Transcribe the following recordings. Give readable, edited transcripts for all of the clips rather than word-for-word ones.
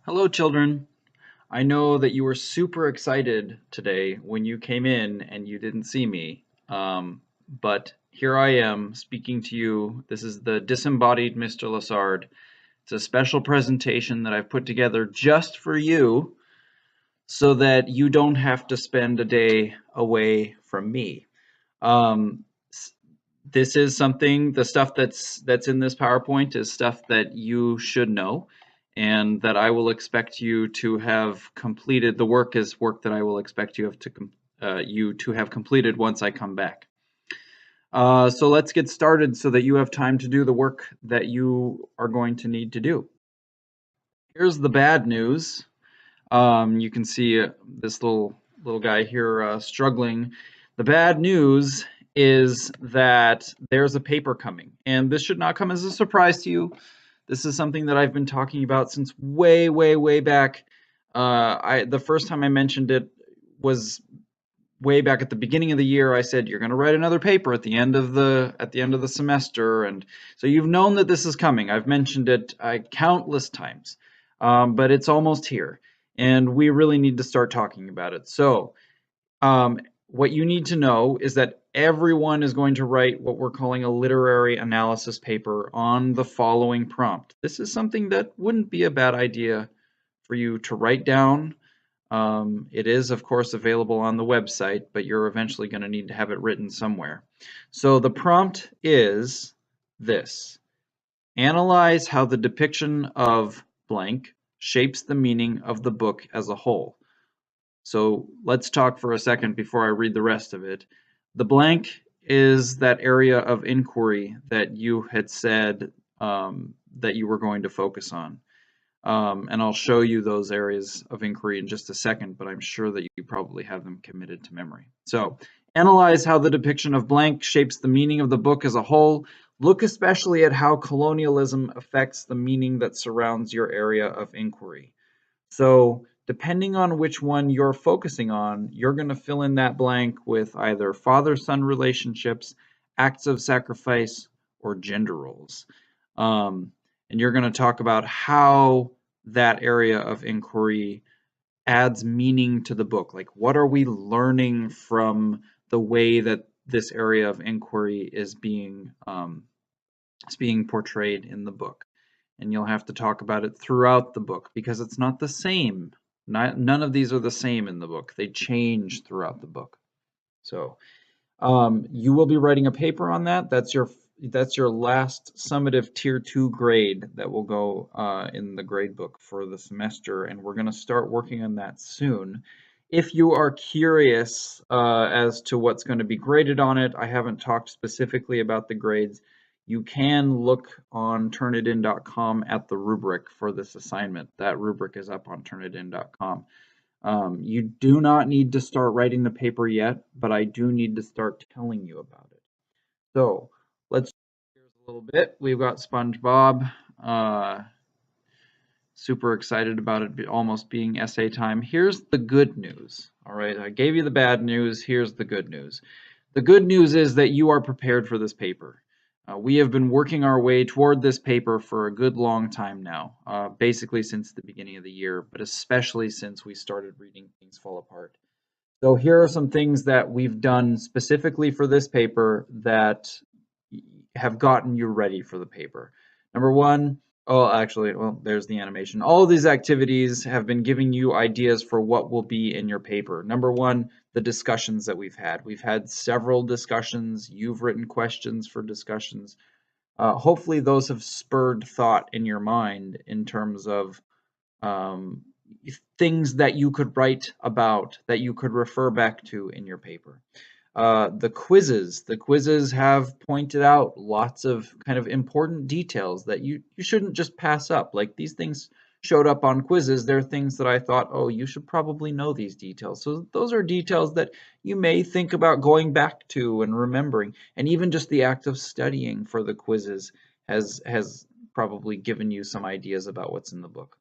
Hello, children. I know that you were super excited today when you came in and you didn't see me. But here I am speaking to you. This is the disembodied Mr. Lassard. It's a special presentation that I've put together just for you so that you don't have to spend a day away from me. Um, this is something, the stuff that's in this PowerPoint is stuff that you should know and that I will expect you to have completed. The work is work that I will expect you to have completed once I come back. So let's get started so that you have time to do the work that you are going to need to do. Here's the bad news. You can see this little guy here struggling. The bad news is that there's a paper coming, and this should not come as a surprise to you. This is something that I've been talking about since way, way, way back. The first time I mentioned it was way back at the beginning of the year. I said you're going to write another paper at the end of the semester, and so you've known that this is coming. I've mentioned it countless times, but it's almost here, and we really need to start talking about it. So, what you need to know is that everyone is going to write what we're calling a literary analysis paper on the following prompt. This is something that wouldn't be a bad idea for you to write down. It is, of course, available on the website, but you're eventually going to need to have it written somewhere. So the prompt is this: analyze how the depiction of blank shapes the meaning of the book as a whole. So let's talk for a second before I read the rest of it. The blank is that area of inquiry that you had said that you were going to focus on. And I'll show you those areas of inquiry in just a second, but I'm sure that you probably have them committed to memory. So, analyze how the depiction of blank shapes the meaning of the book as a whole. Look especially at how colonialism affects the meaning that surrounds your area of inquiry. So, depending on which one you're focusing on, you're going to fill in that blank with either father-son relationships, acts of sacrifice, or gender roles. And you're going to talk about how that area of inquiry adds meaning to the book. Like, what are we learning from the way that this area of inquiry is being portrayed in the book? And you'll have to talk about it throughout the book because it's not the same. None of these are the same in the book. They change throughout the book. So you will be writing a paper on that. That's your last summative tier 2 grade that will go in the grade book for the semester, and we're going to start working on that soon. If you are curious as to what's going to be graded on it, I haven't talked specifically about the grades. You can look on turnitin.com at the rubric for this assignment. That rubric is up on turnitin.com. You do not need to start writing the paper yet, but I do need to start telling you about it. So let's here's a little bit. We've got SpongeBob. Super excited about it almost being essay time. Here's the good news. All right, I gave you the bad news. Here's the good news. The good news is that you are prepared for this paper. We have been working our way toward this paper for a good long time now, basically since the beginning of the year, but especially since we started reading Things Fall Apart. So here are some things that we've done specifically for this paper that have gotten you ready for the paper. Number one, oh, actually, well, there's the animation. All of these activities have been giving you ideas for what will be in your paper. Number one, the discussions that we've had. We've had several discussions. You've written questions for discussions. Hopefully those have spurred thought in your mind in terms of um, things that you could write about, that you could refer back to in your paper. The quizzes have pointed out lots of kind of important details that you shouldn't just pass up. Like, these things showed up on quizzes. They're things that I thought, oh, you should probably know these details. So those are details that you may think about going back to and remembering. And even just the act of studying for the quizzes has probably given you some ideas about what's in the book.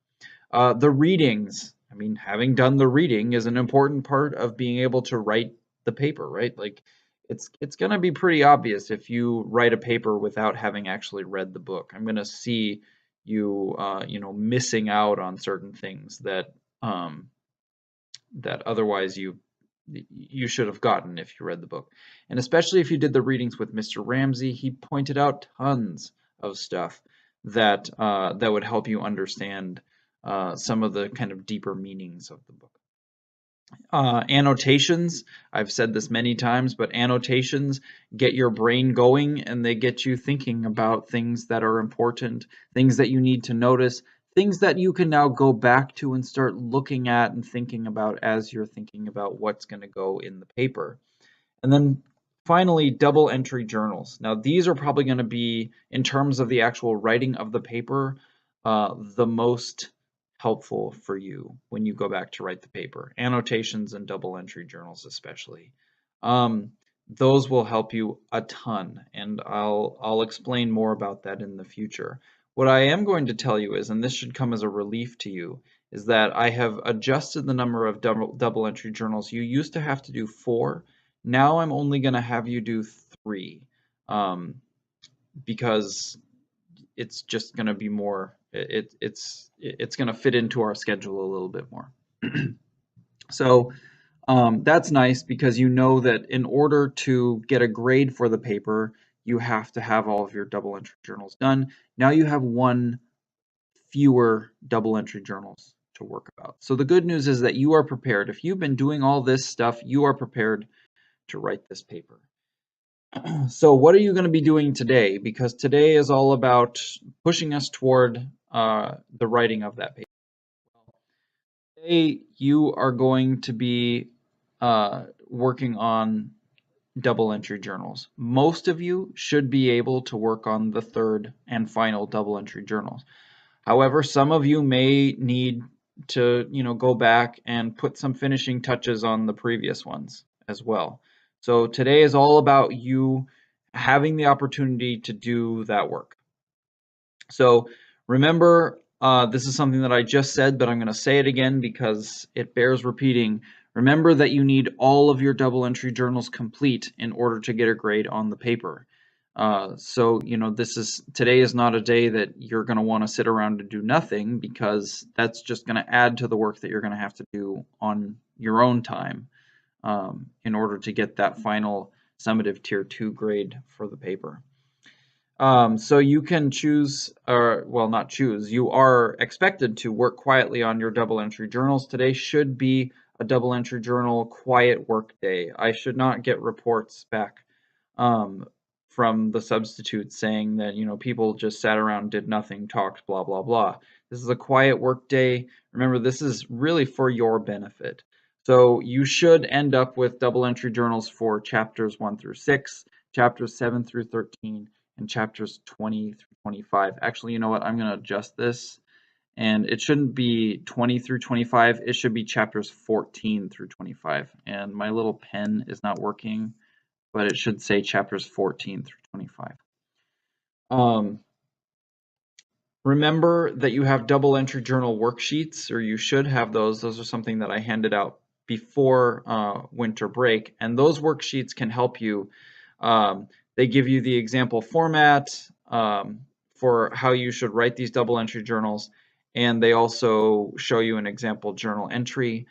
The readings, I mean, having done the reading is an important part of being able to write the paper, right? Like, it's going to be pretty obvious if you write a paper without having actually read the book. I'm going to see you know, missing out on certain things that that otherwise you should have gotten if you read the book. And especially if you did the readings with Mr. Ramsey, he pointed out tons of stuff that that would help you understand some of the kind of deeper meanings of the book. Annotations, I've said this many times, but annotations get your brain going and they get you thinking about things that are important, things that you need to notice, things that you can now go back to and start looking at and thinking about as you're thinking about what's going to go in the paper. And then finally, double entry journals. Now, these are probably going to be, in terms of the actual writing of the paper, the most helpful for you when you go back to write the paper. Annotations and double entry journals especially. Those will help you a ton, and I'll explain more about that in the future. What I am going to tell you is, and this should come as a relief to you, is that I have adjusted the number of double entry journals. You used to have to do 4. Now I'm only going to have you do 3, because it's just going to be more, it's going to fit into our schedule a little bit more. So that's nice because you know that in order to get a grade for the paper, you have to have all of your double entry journals done. Now you have 1 fewer double entry journals to work about. So the good news is that you are prepared. If you've been doing all this stuff, you are prepared to write this paper. So what are you going to be doing today? Because today is all about pushing us toward the writing of that paper. Today you are going to be working on double entry journals. Most of you should be able to work on the 3rd and final double entry journals. However, some of you may need to, you know, go back and put some finishing touches on the previous ones as well. So today is all about you having the opportunity to do that work. So remember, this is something that I just said, but I'm going to say it again because it bears repeating. Remember that you need all of your double entry journals complete in order to get a grade on the paper. So, you know, today is not a day that you're going to want to sit around and do nothing, because that's just going to add to the work that you're going to have to do on your own time in order to get that final summative tier 2 grade for the paper. So you can choose, or well, not choose, you are expected to work quietly on your double entry journals. Today should be a double entry journal quiet work day. I should not get reports back from the substitutes saying that, you know, people just sat around, did nothing, talked, blah, blah, blah. This is a quiet work day. Remember, this is really for your benefit. So you should end up with double entry journals for chapters 1 through 6, chapters 7 through 13, and chapters 20 through 25. Actually, you know what? I'm going to adjust this, and it shouldn't be 20 through 25. It should be chapters 14 through 25. And my little pen is not working, but it should say chapters 14 through 25. Remember that you have double entry journal worksheets, or you should have those. Those are something that I handed out before winter break, and those worksheets can help you. They give you the example format for how you should write these double entry journals, and they also show you an example journal entry.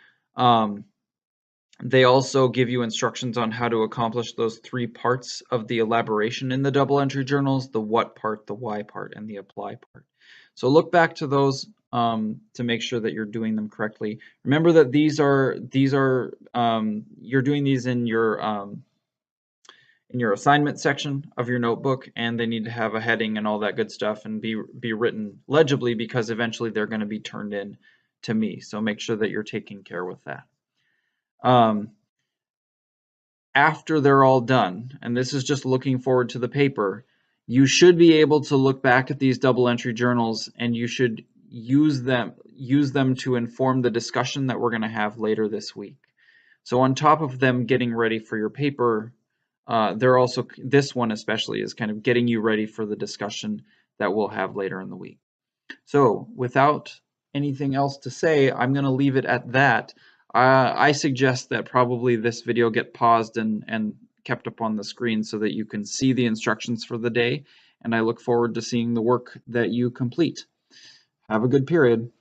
They also give you instructions on how to accomplish those 3 parts of the elaboration in the double entry journals: the what part, the why part, and the apply part. So look back to those to make sure that you're doing them correctly. Remember that these are you're doing these in your assignment section of your notebook, and they need to have a heading and all that good stuff and be written legibly, because eventually they're going to be turned in to me. So make sure that you're taking care with that. After they're all done, and this is just looking forward to the paper, you should be able to look back at these double entry journals, and you should use them to inform the discussion that we're going to have later this week. So on top of them getting ready for your paper, they're also, this one especially, is kind of getting you ready for the discussion that we'll have later in the week. So without anything else to say, I'm going to leave it at that. I suggest that probably this video get paused and kept up on the screen so that you can see the instructions for the day, and I look forward to seeing the work that you complete. Have a good period.